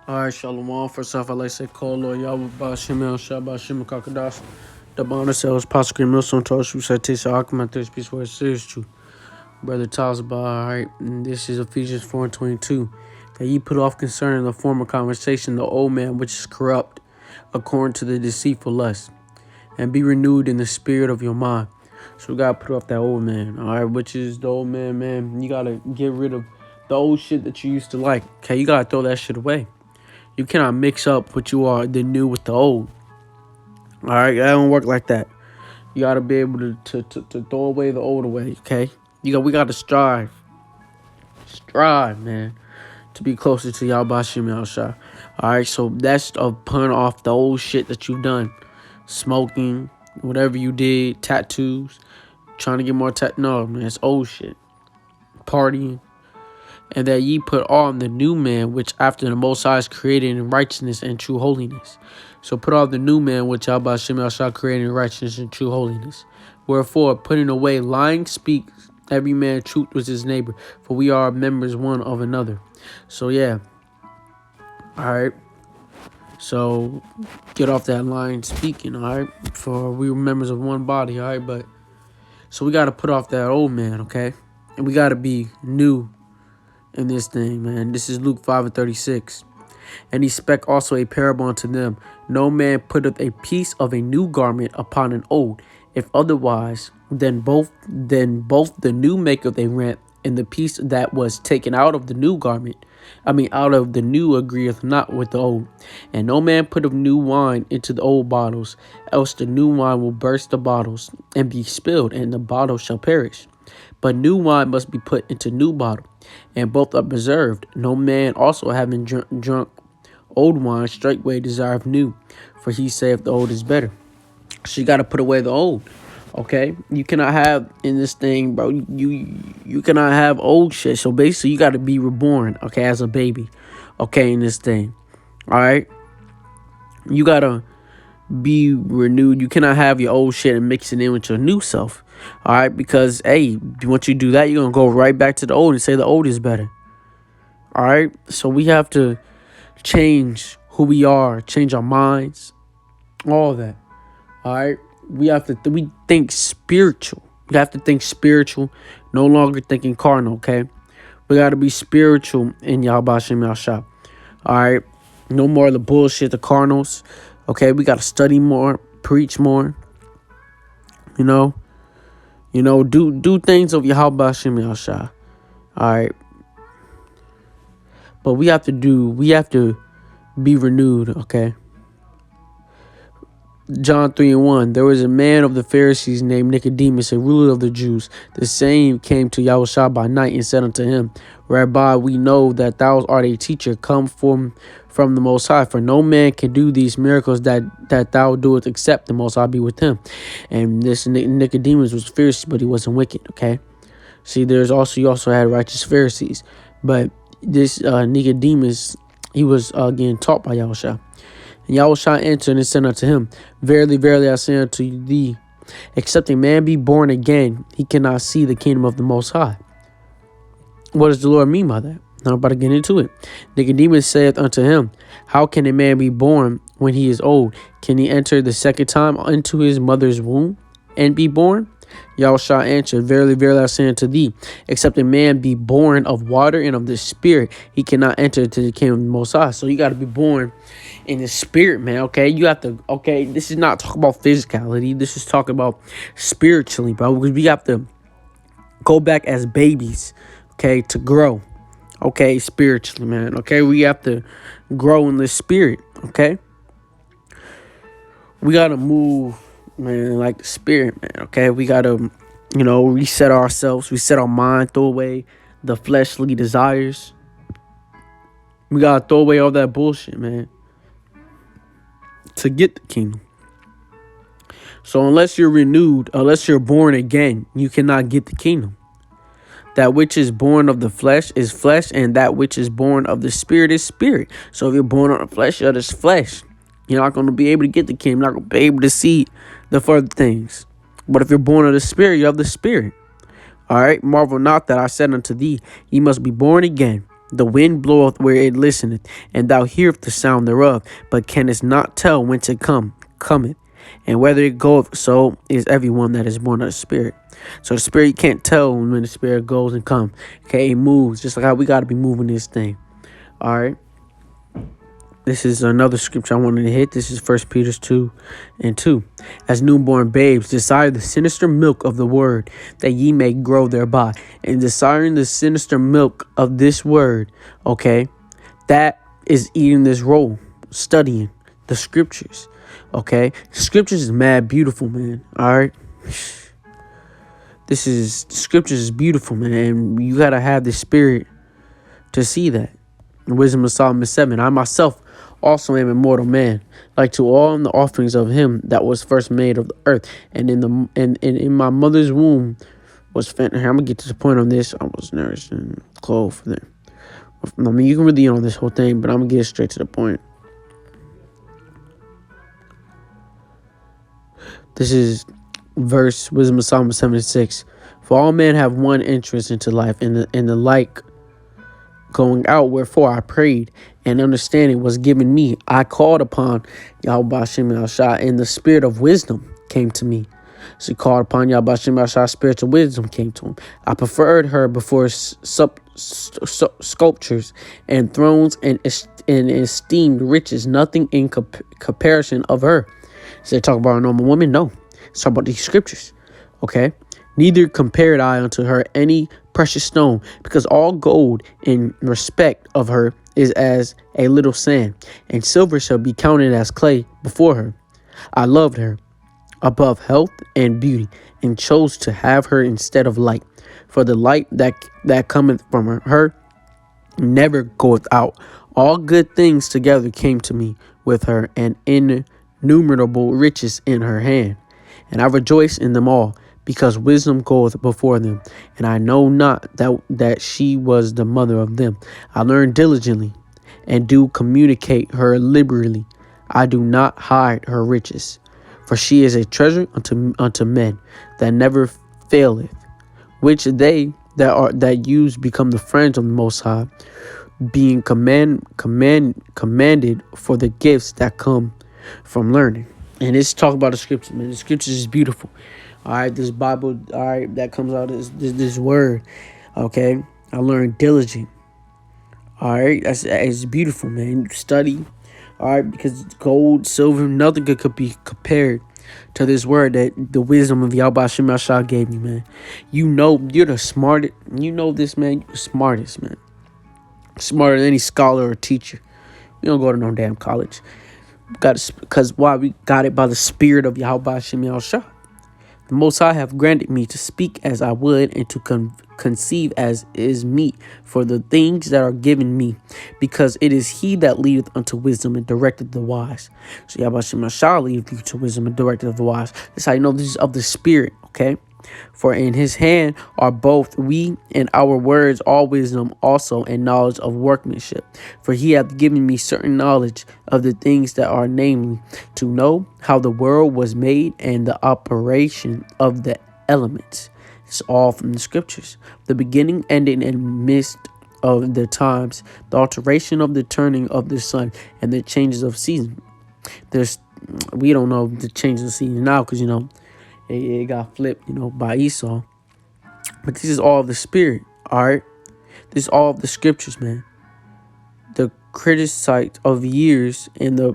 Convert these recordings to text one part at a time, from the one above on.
All right, Shalom. First off, I'd like to say, call Lord Yahweh, Bashim, El Shabbat, Shim, Kakadash. The bond of cells, Pascal Milson, Tosh, Satis, Akman, this piece where it says true. Brother Talsba, all right, and this is Ephesians 4:22. That ye put off concerning the former conversation, the old man which is corrupt, according to the deceitful lust, and be renewed in the spirit of your mind. So we gotta put off that old man, all right, which is the old man, man. You gotta get rid of the old shit that you used to like, okay? You gotta throw that shit away. You cannot mix up what you are, the new with the old. All right, that don't work like that. You gotta be able to throw away the old away. Okay, we gotta strive, man, to be closer to Yahweh Shem Yahushua. All right, so that's putting off the old shit that you've done, smoking, whatever you did, tattoos, trying to get more No, man, it's old shit. Partying. And that ye put on the new man, which after the Most High is created in righteousness and true holiness. So put on the new man, which Yahweh Shem shall create in righteousness and true holiness. Wherefore, putting away lying, speak every man truth with his neighbor, for we are members one of another. So yeah, all right. So get off that lying speaking, all right. For we are members of one body, all right. But so we got to put off that old man, okay, and we got to be new in this thing, man. This is Luke 5:36. And he spake also a parable unto them. No man putteth a piece of a new garment upon an old. If otherwise, then both the new maketh a rent, and the piece that was taken out of the new garment, out of the new agreeth not with the old. And no man putteth new wine into the old bottles, else the new wine will burst the bottles, and be spilled, and the bottle shall perish. But new wine must be put into new bottle, and both are preserved. No man also having drunk old wine straightway desireth new, for he saith the old is better. So you got to put away the old, okay? You cannot have in this thing, bro. You cannot have old shit. So basically, you got to be reborn, okay, as a baby, okay, in this thing, all right? You got to be renewed. You cannot have your old shit and mix it in with your new self. All right, because hey, once you do that, you're gonna go right back to the old and say the old is better. All right, so we have to change who we are, change our minds, all that. All right, we have to we think spiritual. We have to think spiritual, no longer thinking carnal. Okay, we got to be spiritual in Yahweh Shem Yahshua. All right, no more of the bullshit, the carnals. Okay, we got to study more, preach more. Do things of Yahweh Shem Yahushua. All right. But we have to be renewed, okay? John 3:1. There was a man of the Pharisees named Nicodemus, a ruler of the Jews. The same came to Yahushua by night and said unto him, Rabbi, we know that thou art a teacher come from the Most High, for no man can do these miracles that thou doest except the Most High be with him. And this Nicodemus was Pharisee, but he wasn't wicked, okay? See, you also had righteous Pharisees, but this Nicodemus, he was getting taught by Yahushua. And Yahushua answered and said unto him, Verily, verily, I say unto thee, except a man be born again, he cannot see the kingdom of the Most High. What does the Lord mean by that? Now I'm about to get into it. Nicodemus saith unto him, How can a man be born when he is old? Can he enter the second time into his mother's womb and be born? Yahushua answered, Verily, verily, I say unto thee, except a man be born of water and of the Spirit, he cannot enter into the kingdom of the Most High. So you got to be born in the Spirit, man, okay? You have to, okay, this is not talking about physicality. This is talking about spiritually, bro, because we have to go back as babies, okay, to grow, okay, spiritually, man, okay? We have to grow in the Spirit, okay? We got to move, man, like the Spirit, man, okay? We got to, reset ourselves, reset our mind, throw away the fleshly desires. We got to throw away all that bullshit, man, to get the kingdom. So unless you're renewed, unless you're born again, you cannot get the kingdom. That which is born of the flesh is flesh, and that which is born of the Spirit is spirit. So if you're born of the flesh, you're just flesh. You're not going to be able to get the kingdom. You're not going to be able to see the further things. But if you're born of the Spirit, you have the Spirit. All right. Marvel not that I said unto thee, ye must be born again. The wind bloweth where it listeneth, and thou hearest the sound thereof, but canst not tell whence it cometh, and whether it goeth. So is everyone that is born of the Spirit. So the Spirit, you can't tell when the Spirit goes and comes. Okay, it moves, just like how we got to be moving this thing. All right. This is another scripture I wanted to hit. This is 1 Peter 2:2. As newborn babes, desire the sinister milk of the word, that ye may grow thereby. And desiring the sinister milk of this word, okay, that is eating this roll, studying the scriptures, okay? Scriptures is mad beautiful, man, all right? Scriptures is beautiful, man, and you got to have the spirit to see that. Wisdom of Solomon 7. I myself also am a mortal man, like to all the offerings of him that was first made of the earth, and in my mother's womb was fed. I'm gonna get to the point on this. I was nourished and clothed for them. I mean, you can really on this whole thing, but I'm gonna get straight to the point. This is Wisdom of Solomon 7:6. For all men have one entrance into life, and the like going out, wherefore I prayed, and understanding was given me. I called upon Yahweh Shem Yahshua, and the spirit of wisdom came to me. So he called upon Yahweh Shem Yahshua, spiritual wisdom came to him. I preferred her before sculptures and thrones, and esteemed riches nothing in comparison of her. So they talk about a normal woman? No. Let's talk about these scriptures. Okay? Neither compared I unto her any precious stone, because all gold in respect of her is as a little sand, and silver shall be counted as clay before her. I loved her above health and beauty, and chose to have her instead of light. For the light that cometh from her never goeth out. All good things together came to me with her, and innumerable riches in her hand. And I rejoice in them all, because wisdom goeth before them, and I know not that she was the mother of them. I learn diligently, and do communicate her liberally. I do not hide her riches, for she is a treasure unto men that never faileth, which they that use become the friends of the Most High, being commanded for the gifts that come from learning. And it's talk about the scriptures, man. The scriptures is beautiful. All right, this Bible, all right, that comes out is this word. Okay, I learned diligent. All right, it's beautiful, man. You study, all right, because gold, silver, nothing could be compared to this word that the wisdom of Yahweh Shem Yahshua gave me, man. You know, you're the smartest. You know this, man. You're the smartest, man. Smarter than any scholar or teacher. We don't go to no damn college. Because why? We got it by the spirit of Yahweh Shem Yahshua. The Most High have granted me to speak as I would, and to conceive as is meet for the things that are given me, because it is he that leadeth unto wisdom and directeth the wise. So Yahweh Shem Yahshua leadeth you to wisdom and directeth the wise. That's how you know this is of the spirit, okay? For in his hand are both we and our words, all wisdom also, and knowledge of workmanship. For he hath given me certain knowledge of the things that are, namely, to know how the world was made, and the operation of the elements. It's all from the scriptures. The beginning, ending, and midst of the times, the alteration of the turning of the sun, and the changes of season. We don't know the changes of season now, because it got flipped, by Esau. But this is all of the spirit, all right? This is all of the scriptures, man. The criticite of years, and the,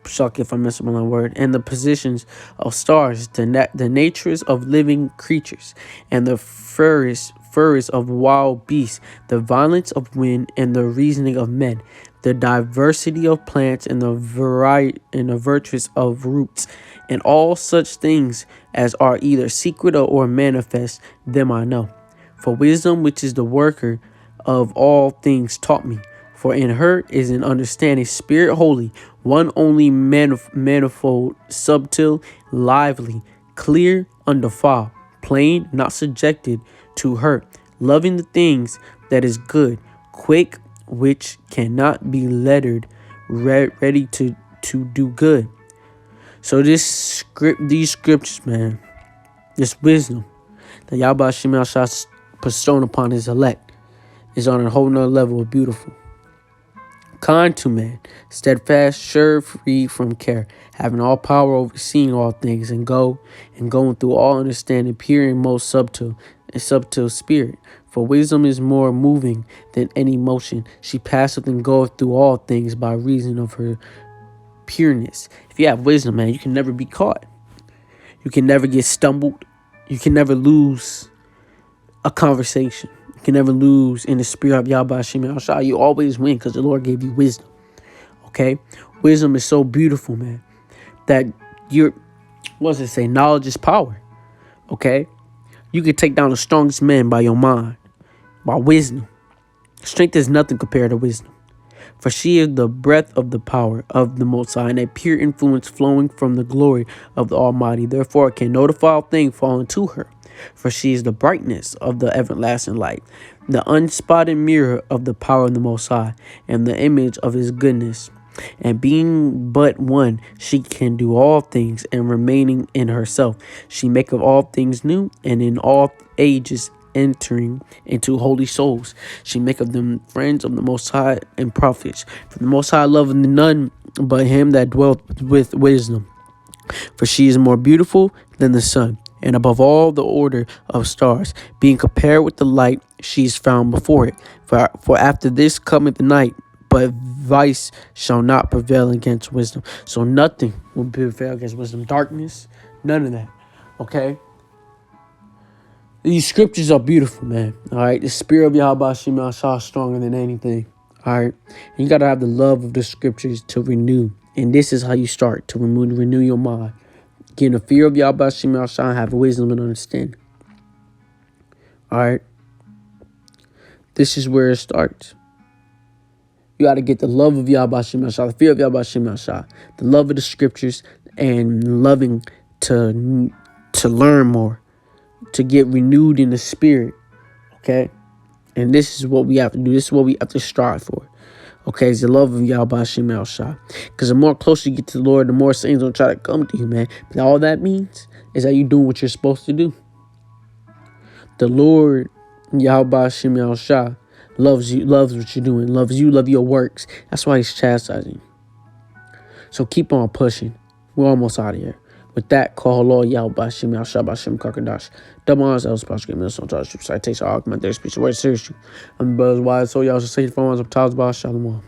shock if I mess up on that word, and the positions of stars, the natures of living creatures, and the furries of wild beasts, the violence of wind, and the reasoning of men, the diversity of plants, and the variety and the virtues of roots, and all such things as are either secret or manifest, them I know. For wisdom, which is the worker of all things, taught me. For in her is an understanding, spirit holy, one only, manifold, subtle, lively, clear, undefiled, plain, not subjected to hurt, loving the things that is good, quick, which cannot be lettered, ready to do good. So these scriptures, man, this wisdom that Yahweh Shem Yahshua bestowed upon his elect, is on a whole nother level of beautiful. Kind to man, steadfast, sure, free from care, having all power, overseeing all things, and going through all understanding, pure and most subtle spirit. For wisdom is more moving than any motion. She passeth and goeth through all things by reason of her pureness. If you have wisdom, man, you can never be caught. You can never get stumbled. You can never lose a conversation. You can never lose in the spirit of Yahweh Hashem Yahushua. You always win because the Lord gave you wisdom. Okay? Wisdom is so beautiful, man, that knowledge is power. Okay? You can take down the strongest man by your mind, by wisdom. Strength is nothing compared to wisdom. For she is the breath of the power of the Most High, and a pure influence flowing from the glory of the Almighty. Therefore, it can no defiled thing fall into her. For she is the brightness of the everlasting light, the unspotted mirror of the power of the Most High, and the image of his goodness. And being but one, she can do all things, and remaining in herself, she maketh all things new, and in all ages entering into holy souls. She maketh them friends of the Most High and prophets. For the Most High loveth none but him that dwelleth with wisdom. For she is more beautiful than the sun, and above all the order of stars. Being compared with the light, she is found before it. For after this cometh the night, but vice shall not prevail against wisdom. So nothing will prevail against wisdom. Darkness, none of that. Okay? These scriptures are beautiful, man. All right? The spirit of Yahweh Hashem Yahushua is stronger than anything. All right? And you got to have the love of the scriptures to renew. And this is how you start to renew your mind. Getting the fear of Yahweh Hashem Yahushua and have wisdom and understanding. All right? This is where it starts. You got to get the love of Yahweh Hashem Yahushua, the fear of Yahweh Hashem Yahushua, the love of the scriptures, and loving to learn more, to get renewed in the spirit, okay? And this is what we have to do. This is what we have to strive for, okay? It's the love of Yahweh Hashem Yahushua. Because the more closer you get to the Lord, the more Satan's going to try to come to you, man. But all that means is that you're doing what you're supposed to do. The Lord, Yahweh Hashem Yahushua, loves you, loves what you're doing, loves you, love your works. That's why he's chastising. So keep on pushing. We're almost out of here. With that, call Lord Yahweh Hashem Yahushua Hashem Karkadash. Double honors, else, Pastor Game, Milson, Citation, argument, their speech, word, serious. I'm Buzz Wise, so y'all should say your phones up, Taz, Shalom.